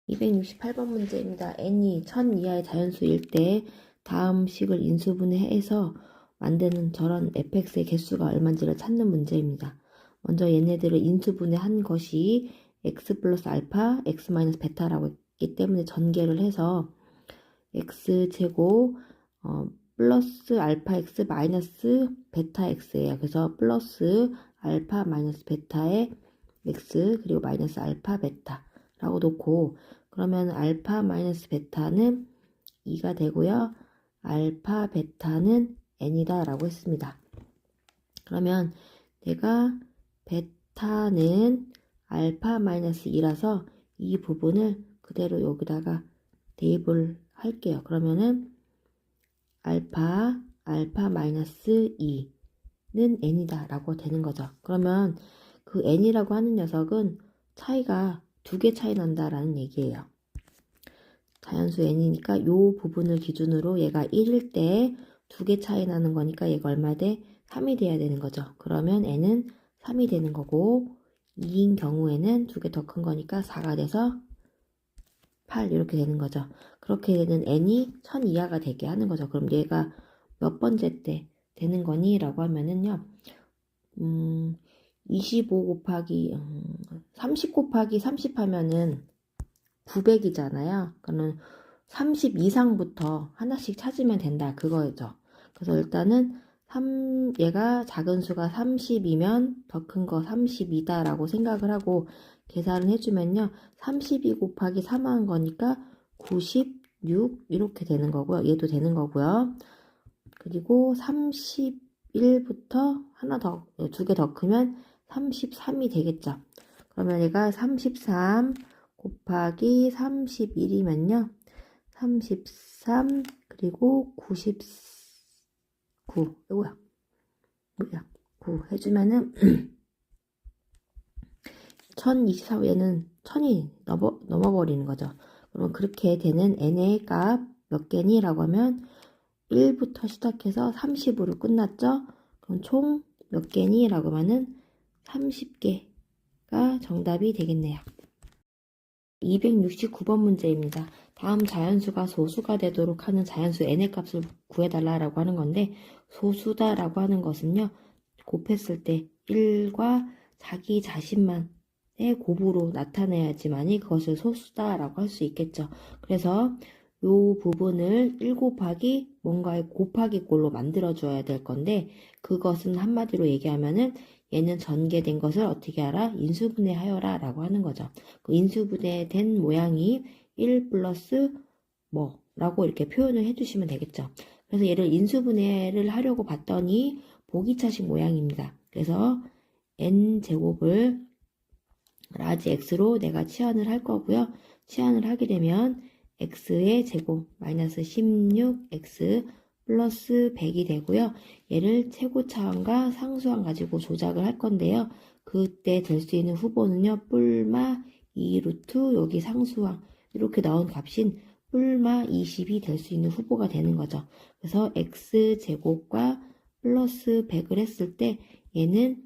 268번 문제입니다. n이 1000 이하의 자연수일 때 다음 식을 인수분해해서 만드는 저런 fx의 개수가 얼마인지를 찾는 문제입니다. 먼저 얘네들을 인수분해한 것이 x 플러스 알파, x 마이너스 베타라고 했기 때문에 전개를 해서 x제곱 플러스 알파 x 마이너스 베타 x예요. 그래서 플러스 알파 마이너스 베타의 x 그리고 마이너스 알파 베타 라고 놓고, 그러면 알파 마이너스 베타는 2가 되고요. 알파 베타는 n이다 라고 했습니다. 그러면 내가 베타는 알파 마이너스 2라서 이 부분을 그대로 여기다가 대입을 할게요. 그러면은 알파 마이너스 2는 n이다 라고 되는 거죠. 그러면 그 n이라고 하는 녀석은 차이가 2개 차이 난다라는 얘기예요. 자연수 n이니까 이 부분을 기준으로 얘가 1일 때 2개 차이 나는 거니까 얘가 얼마 돼? 3이 돼야 되는 거죠. 그러면 n은 3이 되는 거고, 2인 경우에는 2개 더 큰 거니까 4가 돼서 8 이렇게 되는 거죠. 그렇게 되는 n이 1000 이하가 되게 하는 거죠. 그럼 얘가 몇 번째 때 되는 거니? 라고 하면은요, 25 곱하기 30 곱하기 30 하면은 900이잖아요. 그러면 30 이상부터 하나씩 찾으면 된다 그거죠. 그래서 일단은 얘가 작은 수가 30이면 더 큰 거 32다 라고 생각을 하고 계산을 해주면요, 32 곱하기 3 한 거니까 96 이렇게 되는 거고요. 얘도 되는 거고요. 그리고 31부터 하나 더, 2개 더 크면 33이 되겠죠. 그러면 얘가 33 곱하기 31이면요, 33 그리고 99, 이거야 뭐야, 9 해주면은 1024, 얘는 1000이 넘어버리는 거죠. 그럼 그렇게 되는 n의 값 몇 개니? 라고 하면 1부터 시작해서 30으로 끝났죠? 그럼 총 몇 개니? 라고 하면은 30개가 정답이 되겠네요. 269번 문제입니다. 다음 자연수가 소수가 되도록 하는 자연수 n의 값을 구해달라고 하는 건데, 소수다라고 하는 것은요, 곱했을 때 1과 자기 자신만의 곱으로 나타내야지만이 그것을 소수다라고 할 수 있겠죠. 그래서 이 부분을 1 곱하기 뭔가의 곱하기 꼴로 만들어줘야 될 건데, 그것은 한마디로 얘기하면은 얘는 전개된 것을 어떻게 알아? 인수분해하여라 라고 하는 거죠. 그 인수분해된 모양이 1 플러스 뭐 라고 이렇게 표현을 해주시면 되겠죠. 그래서 얘를 인수분해를 하려고 봤더니 보기차식 모양입니다. 그래서 n제곱을 라지 x로 내가 치환을 할 거고요. 치환을 하게 되면 x의 제곱 마이너스 16x 플러스 100이 되고요. 얘를 최고차원과 상수항 가지고 조작을 할 건데요. 그때 될 수 있는 후보는요, 뿔마 2루트 여기 상수항 이렇게 넣은 값인 뿔마 20이 될 수 있는 후보가 되는 거죠. 그래서 x제곱과 플러스 100을 했을 때 얘는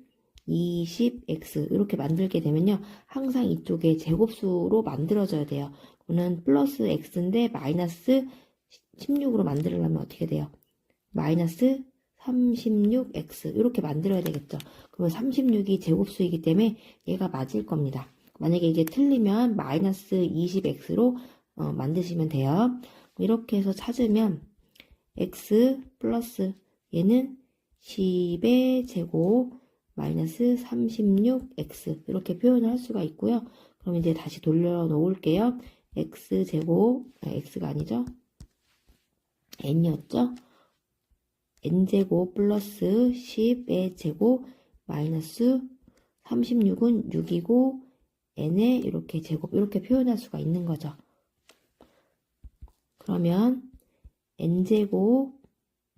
20x 이렇게 만들게 되면요, 항상 이쪽에 제곱수로 만들어져야 돼요. 그거는 플러스 x인데 마이너스 16으로 만들려면 어떻게 돼요? 마이너스 36x 이렇게 만들어야 되겠죠. 그러면 36이 제곱수이기 때문에 얘가 맞을 겁니다. 만약에 이게 틀리면 마이너스 20x로 만드시면 돼요. 이렇게 해서 찾으면 x 플러스 얘는 10의 제곱 마이너스 36x 이렇게 표현을 할 수가 있고요. 그럼 이제 다시 돌려 놓을게요. x제곱, x가 아니죠? n이었죠? n제곱 플러스 10의 제곱 마이너스 36은 6이고 n의 이렇게 제곱 이렇게 표현할 수가 있는 거죠. 그러면 n제곱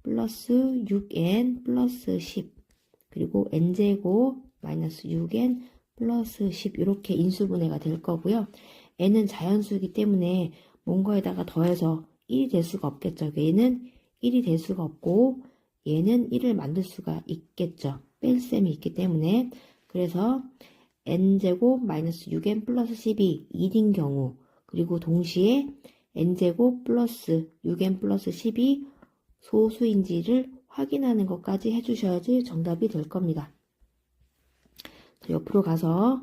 플러스 6n 플러스 10 그리고 n제곱 마이너스 6n 플러스 10 이렇게 인수분해가 될 거고요. n은 자연수이기 때문에 뭔가에다가 더해서 1이 될 수가 없겠죠. 얘는 1이 될 수가 없고 얘는 1을 만들 수가 있겠죠. 뺄셈이 있기 때문에. 그래서 n제곱 마이너스 6n 플러스 10이 1인 경우, 그리고 동시에 n제곱 플러스 6n 플러스 10이 소수인지를 확인하는 것까지 해주셔야지 정답이 될 겁니다. 옆으로 가서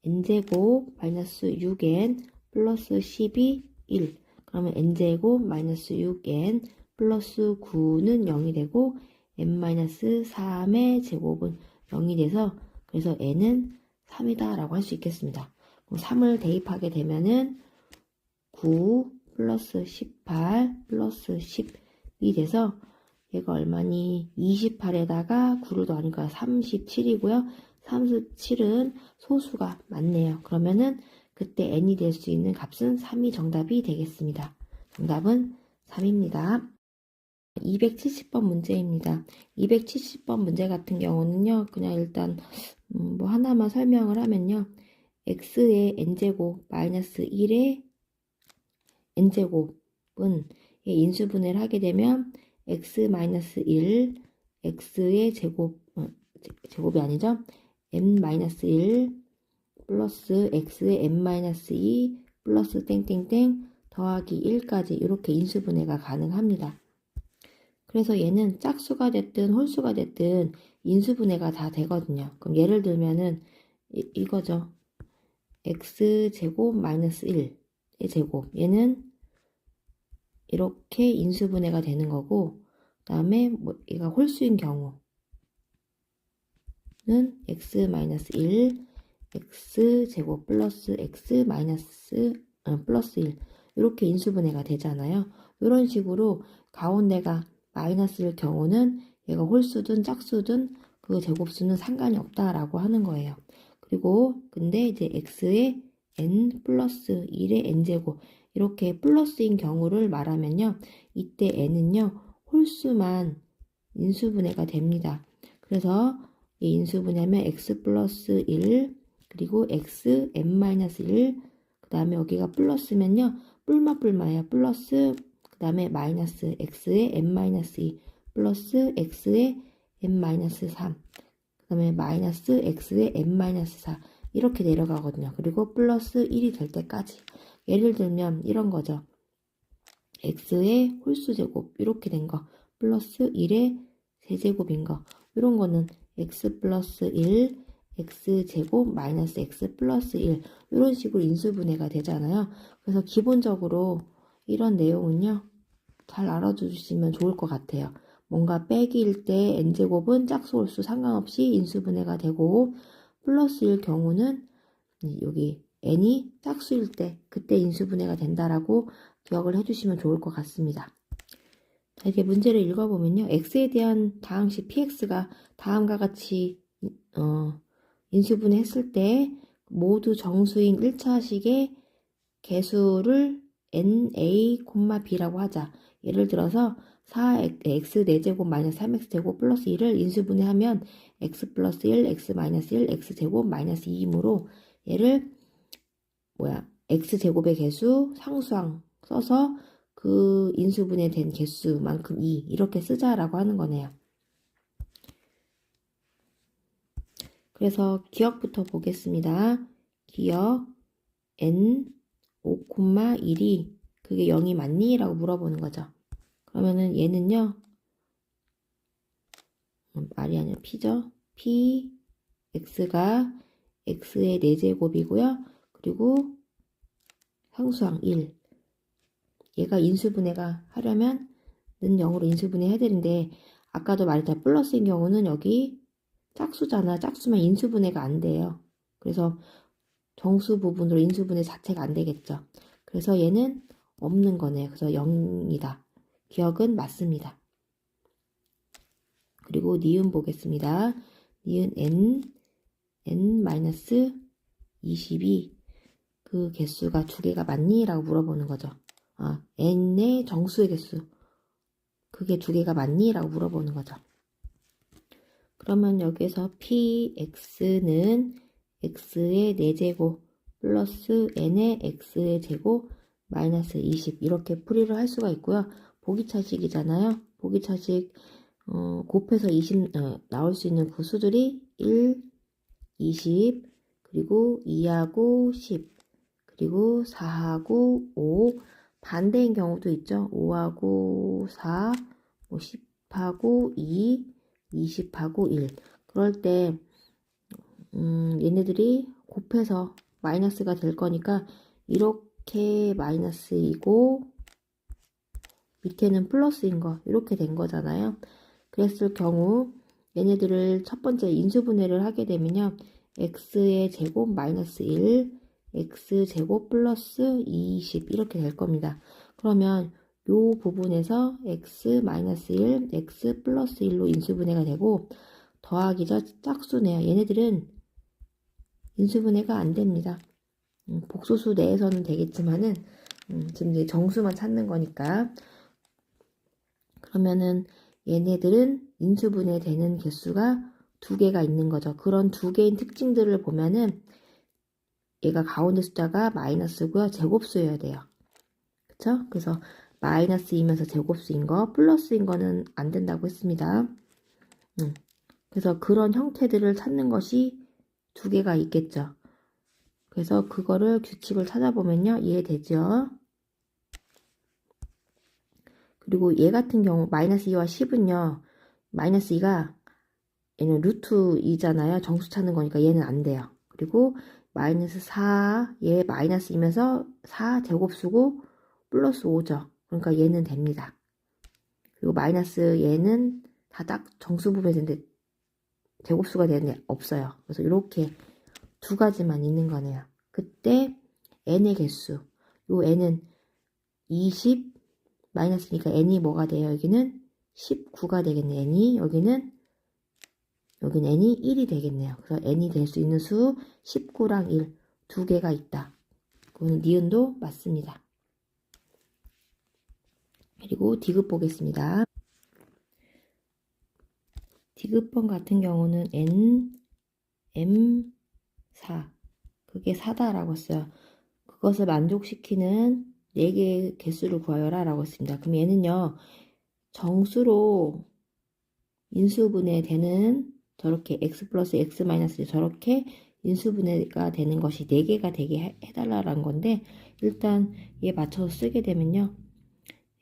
n제곱 마이너스 6n 플러스 10이 1. 그러면 n제곱 마이너스 6n 플러스 9는 0이 되고 n-3의 제곱은 0이 돼서 그래서 n은 3이다 라고 할 수 있겠습니다. 그럼 3을 대입하게 되면은 9 플러스 18 플러스 10이 돼서 얘가 얼마니? 28에다가 9를 더하니까 37이고요. 37은 소수가 많네요. 그러면은 그때 n이 될 수 있는 값은 3이 정답이 되겠습니다. 정답은 3입니다. 270번 문제입니다. 270번 문제 같은 경우는요. 그냥 일단 뭐 하나만 설명을 하면요. x의 n제곱 마이너스 1의 n제곱은 인수분해를 하게 되면 x-1 x의 제곱이 아니죠. n-1 플러스 x의 n-2 플러스 땡땡땡 더하기 1까지 이렇게 인수분해가 가능합니다. 그래서 얘는 짝수가 됐든 홀수가 됐든 인수분해가 다 되거든요. 그럼 예를 들면은 이거죠. x제곱 마이너스 1의 제곱 얘는 이렇게 인수분해가 되는 거고 그 다음에 얘가 홀수인 경우는 x-1 x제곱 플러스 x 플러스 1 이렇게 인수분해가 되잖아요. 이런 식으로 가운데가 마이너스일 경우는 얘가 홀수든 짝수든 그 제곱수는 상관이 없다라고 하는 거예요. 그리고 근데 이제 x의 n 플러스 1의 n제곱 이렇게 플러스인 경우를 말하면요. 이때 n은요. 홀수만 인수분해가 됩니다. 그래서 이 인수분해하면 x 플러스 1 그리고 x n-1 그 다음에 여기가 플러스면요. 뿔마뿔마예요. 플러스 그 다음에 마이너스 x의 n-2 플러스 x의 n-3 그 다음에 마이너스 x의 n-4 이렇게 내려가거든요. 그리고 플러스 1이 될 때까지 예를 들면 이런 거죠. x의 홀수제곱 이렇게 된 거 플러스 1의 세제곱인 거 이런 거는 x 플러스 1 x제곱 마이너스 x 플러스 1 이런 식으로 인수분해가 되잖아요. 그래서 기본적으로 이런 내용은요. 잘 알아두시면 좋을 것 같아요. 뭔가 빼기일 때 n제곱은 짝수 홀수 상관없이 인수분해가 되고 플러스일 경우는 여기 n이 짝수일 때 그때 인수분해가 된다라고 기억을 해주시면 좋을 것 같습니다. 자, 이제 문제를 읽어보면요. x에 대한 다항식 px가 다음과 같이 인수분해 했을 때 모두 정수인 1차식의 개수를 na, b라고 하자. 예를 들어서 4x 4제곱 마이너스 3x제곱 플러스 2를 인수분해하면 x 플러스 1, x 마이너스 1, x제곱 마이너스 2이므로 얘를 x제곱의 개수 상수항 써서 그 인수분해 된 개수만큼 2 이렇게 쓰자라고 하는 거네요. 그래서 기억부터 보겠습니다. 기억 n 5,1이 그게 0이 맞니? 라고 물어보는 거죠. 그러면은 얘는요. 말이 아니라 p죠. p x가 x의 4제곱이고요. 그리고 상수항 1 얘가 인수분해가 하려면 는 0으로 인수분해 해야 되는데 아까도 말했다 플러스인 경우는 여기 짝수잖아. 짝수면 인수분해가 안 돼요. 그래서 정수 부분으로 인수분해 자체가 안 되겠죠. 그래서 얘는 없는 거네요. 그래서 0이다. 기억은 맞습니다. 그리고 니은 보겠습니다. 니은 n-22 그 개수가 두 개가 맞니? 라고 물어보는 거죠. n의 정수의 개수 그게 두 개가 맞니? 라고 물어보는 거죠. 그러면 여기서 px는 x의 4제곱 플러스 n의 x의 제곱 마이너스 20 이렇게 풀이를 할 수가 있고요. 보기차식이잖아요. 보기차식 곱해서 20 나올 수 있는 그 수들이 1, 20 그리고 2하고 10 그리고 4하고 5, 반대인 경우도 있죠. 5하고 4, 10하고 2, 20하고 1. 그럴 때 얘네들이 곱해서 마이너스가 될 거니까 이렇게 마이너스이고 밑에는 플러스인 거 이렇게 된 거잖아요. 그랬을 경우 얘네들을 첫 번째 인수분해를 하게 되면요. x의 제곱 마이너스 1, x제곱 플러스 20 이렇게 될 겁니다. 그러면 요 부분에서 x 마이너스 1, x 플러스 1로 인수분해가 되고 더하기죠. 짝수네요. 얘네들은 인수분해가 안 됩니다. 복소수 내에서는 되겠지만은 지금 이제 정수만 찾는 거니까 그러면은 얘네들은 인수분해 되는 개수가 두 개가 있는 거죠. 그런 두 개인 특징들을 보면은 얘가 가운데 숫자가 마이너스고요. 제곱수여야 돼요. 그쵸? 그래서 마이너스이면서 제곱수인 거, 플러스인 거는 안 된다고 했습니다. 그래서 그런 형태들을 찾는 것이 두 개가 있겠죠. 그래서 그거를 규칙을 찾아보면요. 이해되죠? 그리고 얘 같은 경우 마이너스 2와 10은요. 마이너스 2가 얘는 루트 2잖아요. 정수 찾는 거니까 얘는 안 돼요. 그리고 마이너스 4, 얘 마이너스이면서 4 제곱수고 플러스 5죠. 그러니까 얘는 됩니다. 그리고 마이너스 얘는 다 딱 정수 부분인데 제곱수가 되는데 없어요. 그래서 이렇게 두 가지만 있는 거네요. 그때 n의 개수, 요 n은 20 마이너스니까 n이 뭐가 돼요? 여기는 19가 되겠네. n이 여기는 n이 1이 되겠네요. 그래서 n이 될 수 있는 수 19랑 1 두 개가 있다. 그거는 니은도 맞습니다. 그리고 디귿 보겠습니다. 디귿번 같은 경우는 n, m, 4 그게 4다라고 했어요. 그것을 만족시키는 4개의 개수를 구하여라 라고 했습니다. 그럼 얘는요. 정수로 인수분해 되는 저렇게 x 플러스 x 마이너스 저렇게 인수분해가 되는 것이 4개가 되게 해달라는 건데 일단 얘 맞춰서 쓰게 되면요.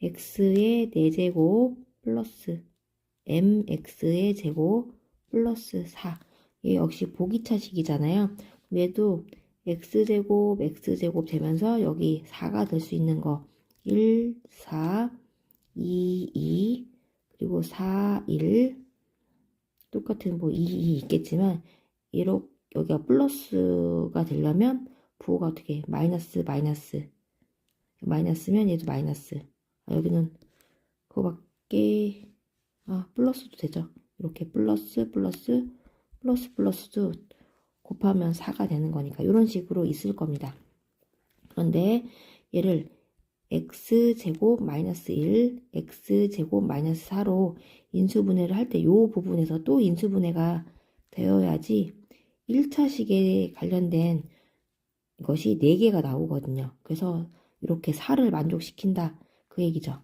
x의 4제곱 플러스 mx의 제곱 플러스 4 얘 역시 보기차식이잖아요. 얘도 x제곱 x제곱 되면서 여기 4가 될 수 있는 거 1, 4, 2, 2 그리고 4, 1 똑같은 뭐 2, 2 있겠지만 이렇게 여기가 플러스가 되려면 부호가 어떻게 마이너스 마이너스 마이너스면 얘도 마이너스 여기는 그거밖에 플러스도 되죠. 이렇게 플러스 플러스 플러스 플러스도 곱하면 4가 되는 거니까 이런 식으로 있을 겁니다. 그런데 얘를 x제곱 마이너스 1, x제곱 마이너스 4로 인수분해를 할 때 이 부분에서 또 인수분해가 되어야지 1차식에 관련된 것이 4개가 나오거든요. 그래서 이렇게 4를 만족시킨다 그 얘기죠.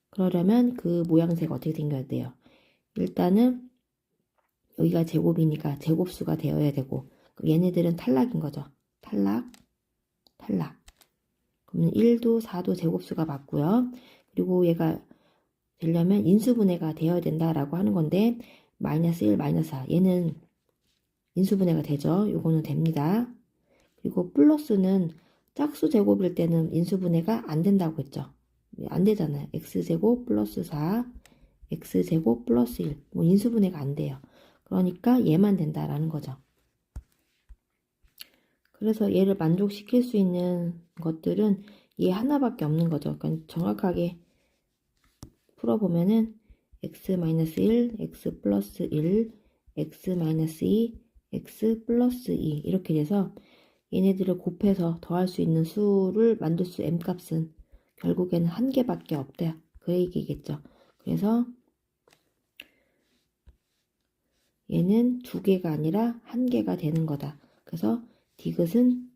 그러려면 그 모양새가 어떻게 생겨야 돼요? 일단은 여기가 제곱이니까 제곱수가 되어야 되고 얘네들은 탈락인 거죠. 탈락, 탈락. 그러면 1도 4도 제곱수가 맞고요. 그리고 얘가 되려면 인수분해가 되어야 된다라고 하는 건데 마이너스 1, 마이너스 4 얘는 인수분해가 되죠. 요거는 됩니다. 그리고 플러스는 짝수 제곱일 때는 인수분해가 안 된다고 했죠. 안 되잖아요. x제곱 플러스 4 x제곱 플러스 1 뭐 인수분해가 안 돼요. 그러니까 얘만 된다라는 거죠. 그래서 얘를 만족시킬 수 있는 것들은 얘 하나밖에 없는 거죠. 그러니까 정확하게 풀어보면은 x-1, x 플러스 1, x-2, x 플러스 2 이렇게 돼서 얘네들을 곱해서 더할 수 있는 수를 만들 수 m값은 결국에는 한 개밖에 없대요. 그 얘기겠죠. 그래서 얘는 두 개가 아니라 한 개가 되는 거다. 그래서 디귿은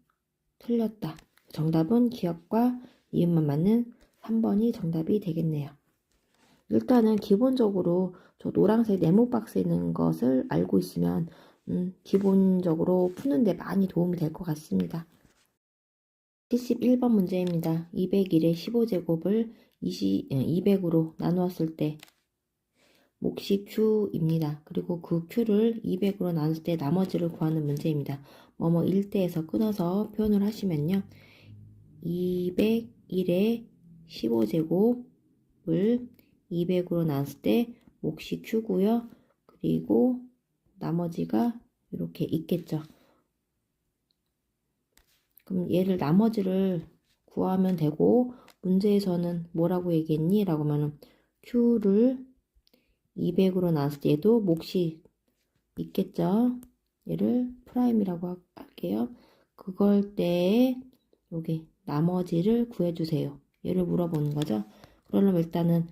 틀렸다. 정답은 기억과 이음만 맞는 3번이 정답이 되겠네요. 일단은 기본적으로 저 노란색 네모 박스에 있는 것을 알고 있으면 기본적으로 푸는데 많이 도움이 될 것 같습니다. 71번 문제입니다. 201의 15제곱을 200으로 나누었을 때 몫이 Q입니다. 그리고 그 Q를 200으로 나눴을 때 나머지를 구하는 문제입니다. 뭐뭐 1대에서 끊어서 표현을 하시면요. 201의 15제곱을 200으로 나눴을 때 몫이 Q고요. 그리고 나머지가 이렇게 있겠죠. 그럼 얘를 나머지를 구하면 되고, 문제에서는 뭐라고 얘기했니? 라고 하면 Q를 200으로 나눴을 때 얘도 몫이 있겠죠. 얘를 프라임이라고 할게요. 그걸 때 여기 나머지를 구해주세요. 얘를 물어보는 거죠. 그러려면 일단은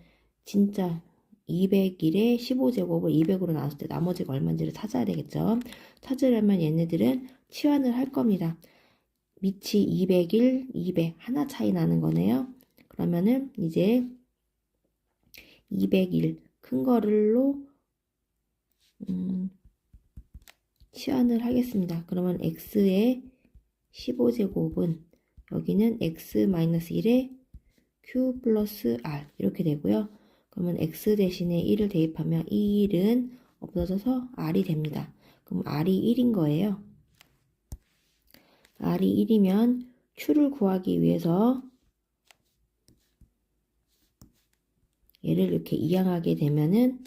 진짜 201의 15제곱을 200으로 나눴을 때 나머지가 얼마인지를 찾아야 되겠죠. 찾으려면 얘네들은 치환을 할 겁니다. 밑이 201, 200 하나 차이 나는 거네요. 그러면은 이제 201 큰 거를로 치환을 하겠습니다. 그러면 x의 15제곱은 여기는 x-1의 q 플러스 r 이렇게 되고요. 그러면 x 대신에 1을 대입하면 이 1은 없어져서 r이 됩니다. 그럼 r이 1인 거예요. r이 1이면 q를 구하기 위해서 얘를 이렇게 이항하게 되면은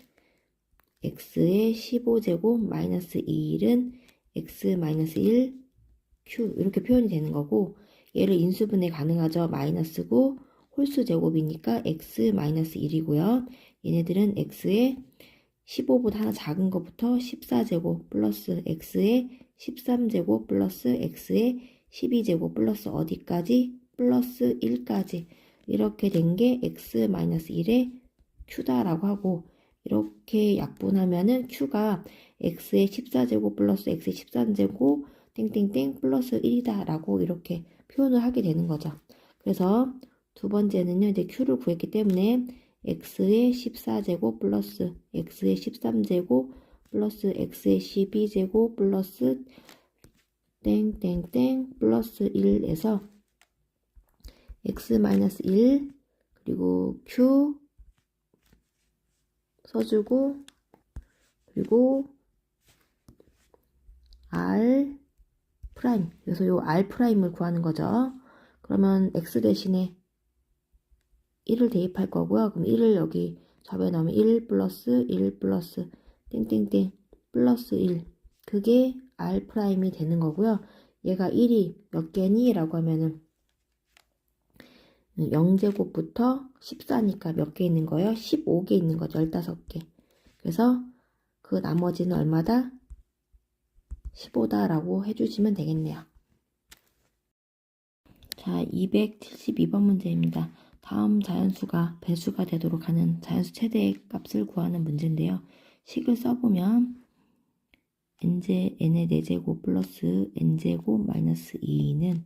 x의 15제곱 마이너스 2일은 x-1 q 이렇게 표현이 되는 거고, 얘를 인수분해 가능하죠. 마이너스 9 홀수 제곱이니까 x-1이고요. 얘네들은 x의 15보다 하나 작은 것부터 14제곱 플러스 x의 13제곱 플러스 x의 12제곱 플러스 어디까지? 플러스 1까지 이렇게 된 게 x-1의 q다라고 하고, 이렇게 약분하면은 q가 x의 14제곱 플러스 x의 13제곱 땡땡땡 플러스 1이다 라고 이렇게 표현을 하게 되는 거죠. 그래서 두 번째는요, 이제 q를 구했기 때문에 x의 14제곱 플러스 x의 13제곱 플러스 x의 12제곱 플러스 땡땡땡 플러스 1에서 x-1 그리고 q 써주고, 그리고 r 프라임, 그래서 요 r 프라임을 구하는 거죠. 그러면 x 대신에 1을 대입할 거고요. 그럼 1을 여기 접에 넣으면 1 플러스 1 플러스 땡땡땡 플러스 1, 그게 r 프라임이 되는 거고요. 얘가 1이 몇 개니? 라고 하면은 0제곱부터 14니까 몇 개 있는 거예요? 15개 있는 거죠. 15개. 그래서 그 나머지는 얼마다? 15다 라고 해주시면 되겠네요. 자, 272번 문제입니다. 다음 자연수가 배수가 되도록 하는 자연수 최대의 값을 구하는 문제인데요. 식을 써보면 n의 4제곱 플러스 n제곱 마이너스 2는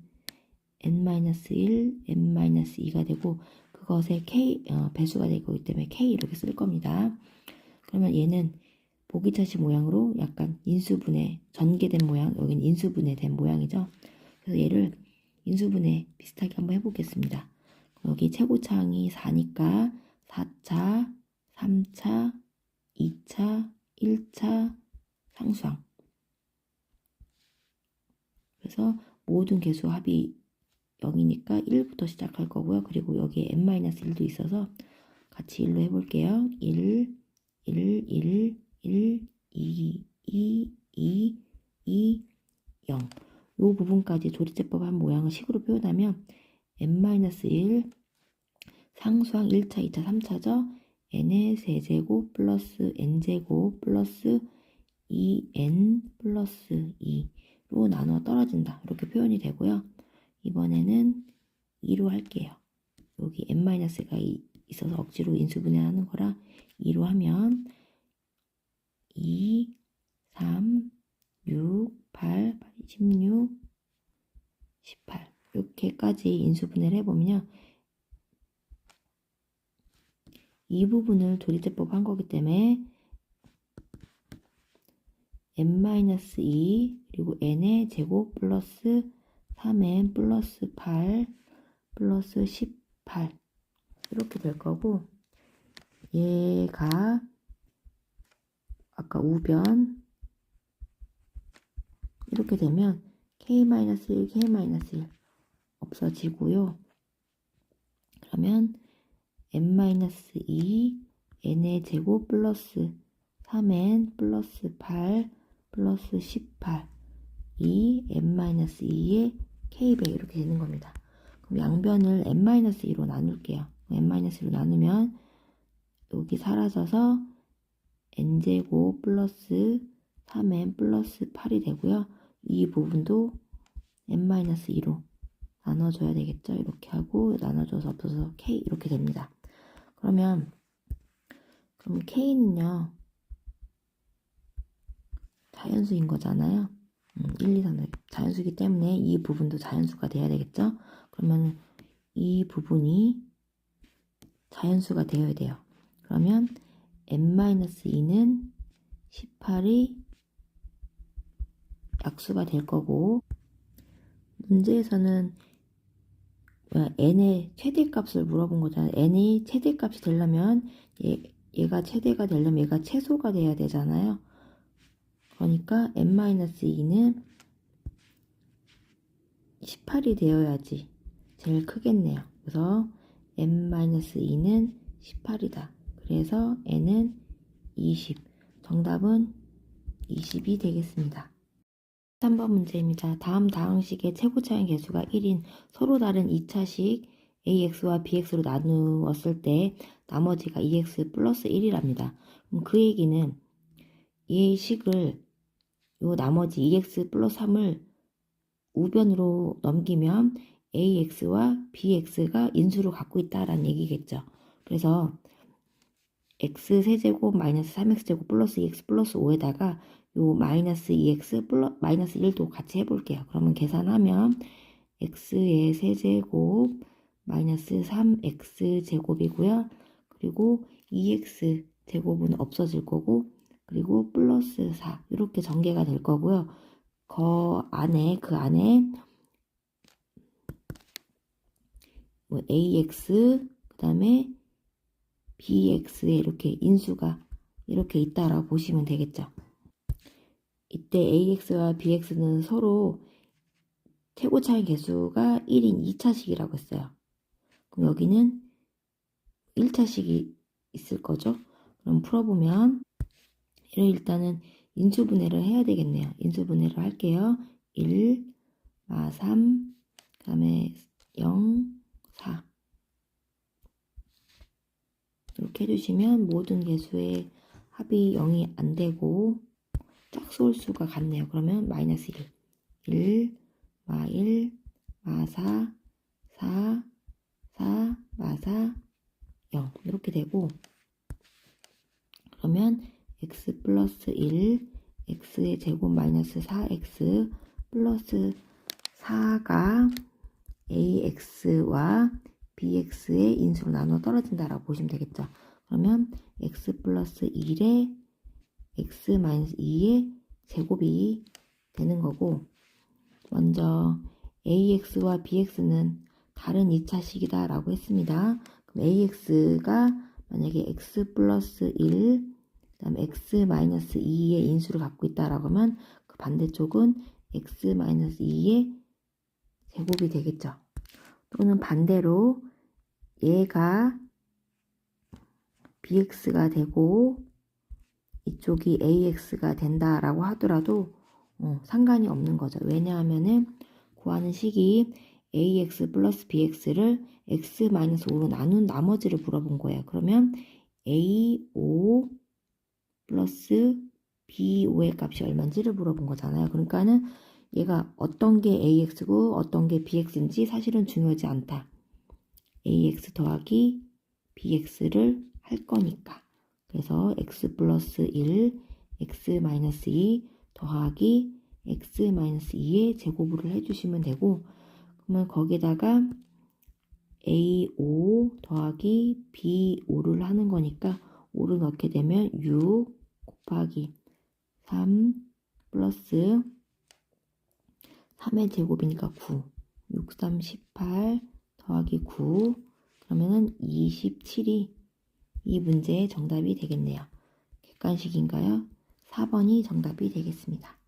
n-1, n-2가 되고, 그것의 k 배수가 되고 때문에 k 이렇게 쓸 겁니다. 그러면 얘는 보기차시 모양으로 약간 인수분해 전개된 모양, 여기는 인수분해된 모양이죠. 그래서 얘를 인수분해 비슷하게 한번 해보겠습니다. 여기 최고차항이 4니까 4차, 3차, 2차, 1차 상수항. 그래서 모든 개수 합이 0이니까 1부터 시작할 거고요. 그리고 여기에 n-1도 있어서 같이 1로 해볼게요. 1, 1, 1, 1, 2, 2, 2, 2, 0. 요 부분까지 조리제법 한 모양을 식으로 표현하면 n-1 상수항 1차, 2차, 3차죠. n의 세제곱 플러스 n제곱 플러스 2n 플러스 2로 나눠 떨어진다. 이렇게 표현이 되고요. 이번에는 2로 할게요. 여기 n-가 있어서 억지로 인수분해하는 거라 2로 하면 2, 3, 6, 8, 16, 18 이렇게까지 인수분해를 해보면요. 이 부분을 조리제법 한 거기 때문에 n-2 그리고 n의 제곱 플러스 3n 플러스 8 플러스 18 이렇게 될 거고, 얘가 아까 우변 이렇게 되면 k-1, k-1 없어지고요. 그러면 n-2 n의 제곱 플러스 3n 플러스 8 플러스 18 2 n-2의 k배 이렇게 되는 겁니다. 그럼 양변을 n-2로 나눌게요. n-2로 나누면 여기 사라져서 n제곱 플러스 3n 플러스 8이 되고요. 이 부분도 n-2로 나눠줘야 되겠죠. 이렇게 하고 나눠줘서 없어서 k 이렇게 됩니다. 그럼 k는요 자연수인 거잖아요. 1, 2, 3 자연수이기 때문에 이 부분도 자연수가 돼야 되겠죠. 그러면 이 부분이 자연수가 되어야 돼요. 그러면 n-2는 18이 약수가 될 거고, 문제에서는 n의 최대값을 물어본 거잖아요. n이 최대값이 되려면 얘가 최대가 되려면 얘가 최소가 돼야 되잖아요. 그러니까 n-2는 18이 되어야지 제일 크겠네요. 그래서 n-2는 18이다. 그래서 n은 20. 정답은 20이 되겠습니다. 3번 문제입니다. 다음 다항식의 최고차의 개수가 1인 서로 다른 2차식 ax와 bx로 나누었을 때 나머지가 2x 플러스 1이랍니다. 그럼 그 얘기는 이 식을 요 나머지 2x 플러스 3을 우변으로 넘기면 ax와 bx가 인수를 갖고 있다라는 얘기겠죠. 그래서 x세제곱 마이너스 3x제곱 플러스 2x 플러스 5에다가 요 마이너스 2x 플러스 마이너스 1도 같이 해볼게요. 그러면 계산하면 x의 세제곱 마이너스 3x 제곱이고요. 그리고 2x 제곱은 없어질 거고, 그리고 플러스 4 이렇게 전개가 될 거고요. 그 안에 뭐 ax 그 다음에 bx에 이렇게 인수가 이렇게 있다라고 보시면 되겠죠. 이때 ax와 bx는 서로 최고차의 개수가 1인 2차식이라고 했어요. 그럼 여기는 1차식이 있을 거죠. 그럼 풀어보면 얘를 일단은 인수분해를 해야 되겠네요. 인수분해를 할게요. 1, 3, 그 다음에 0, 4 이렇게 해주시면 모든 개수의 합이 0이 안 되고 짝수올 수가 같네요. 그러면 마이너스 1, 마 1, 마 4, 4, 4, 마 4, 0 이렇게 되고, 그러면 x 플러스 1, x의 제곱 마이너스 4x 플러스 4가 ax와 bx의 인수로 나눠 떨어진다라고 보시면 되겠죠. 그러면 x 플러스 1에 x 마이너스 2의 제곱이 되는 거고, 먼저 ax와 bx는 다른 2차식이다 라고 했습니다. 그럼 ax가 만약에 x 플러스 1, 그 다음에 x 마이너스 2의 인수를 갖고 있다라고 하면 그 반대쪽은 x 마이너스 2의 제곱이 되겠죠. 또는 반대로 얘가 bx가 되고 이쪽이 ax가 된다라고 하더라도 상관이 없는 거죠. 왜냐하면은 구하는 식이 ax 플러스 bx를 x-5로 나눈 나머지를 물어본 거예요. 그러면 a5 플러스 b5의 값이 얼마인지를 물어본 거잖아요. 그러니까는 얘가 어떤 게 ax고 어떤 게 bx인지 사실은 중요하지 않다. ax 더하기 bx를 할 거니까. 그래서 x 플러스 1, x 마이너스 2 더하기 x 마이너스 2의 제곱을 해주시면 되고, 그러면 거기다가 a5 더하기 b5를 하는 거니까 5를 넣게 되면 6 곱하기 3 플러스 3의 제곱이니까 9. 6, 3, 18 더하기 9. 그러면은 27이 이 문제의 정답이 되겠네요. 객관식인가요? 4번이 정답이 되겠습니다.